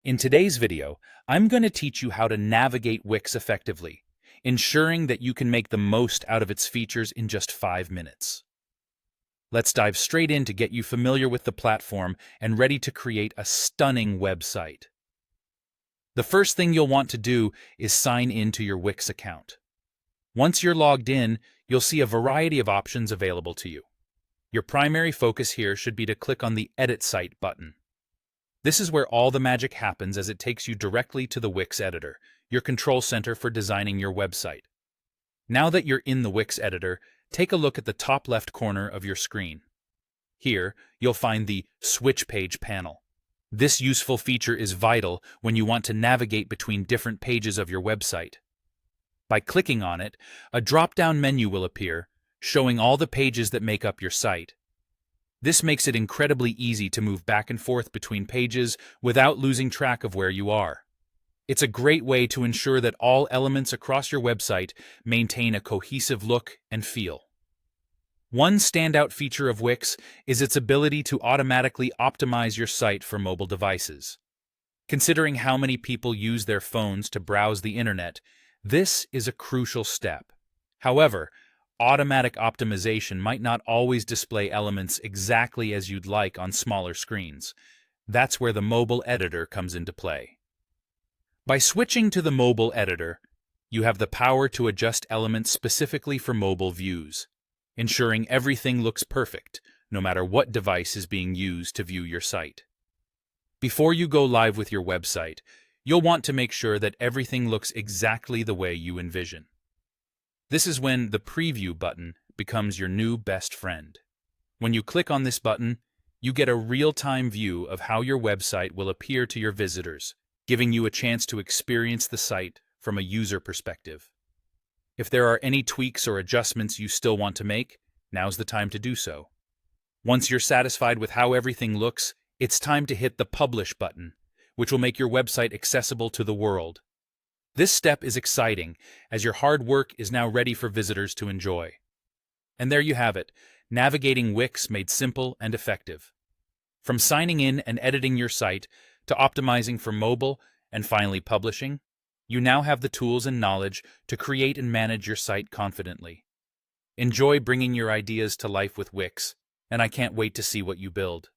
In today's video, I'm going to teach you how to navigate Wix effectively, ensuring that you can make the most out of its features in just 5 minutes. Let's dive straight in to get you familiar with the platform and ready to create a stunning website. The first thing you'll want to do is sign in to your Wix account. Once you're logged in, you'll see a variety of options available to you. Your primary focus here should be to click on the Edit Site button. This is where all the magic happens, as it takes you directly to the Wix editor, your control center for designing your website. Now that you're in the Wix editor, take a look at the top left corner of your screen. Here, you'll find the Switch Page panel. This useful feature is vital when you want to navigate between different pages of your website. By clicking on it, a drop-down menu will appear, showing all the pages that make up your site. This makes it incredibly easy to move back and forth between pages without losing track of where you are. It's a great way to ensure that all elements across your website maintain a cohesive look and feel. One standout feature of Wix is its ability to automatically optimize your site for mobile devices. Considering how many people use their phones to browse the internet, this is a crucial step. However, automatic optimization might not always display elements exactly as you'd like on smaller screens. That's where the mobile editor comes into play. By switching to the mobile editor, you have the power to adjust elements specifically for mobile views, ensuring everything looks perfect, no matter what device is being used to view your site. Before you go live with your website, you'll want to make sure that everything looks exactly the way you envision. This is when the Preview button becomes your new best friend. When you click on this button, you get a real-time view of how your website will appear to your visitors, giving you a chance to experience the site from a user perspective. If there are any tweaks or adjustments you still want to make, now's the time to do so. Once you're satisfied with how everything looks, it's time to hit the Publish button, which will make your website accessible to the world. This step is exciting, as your hard work is now ready for visitors to enjoy. And there you have it, navigating Wix made simple and effective. From signing in and editing your site, to optimizing for mobile, and finally publishing, you now have the tools and knowledge to create and manage your site confidently. Enjoy bringing your ideas to life with Wix, and I can't wait to see what you build.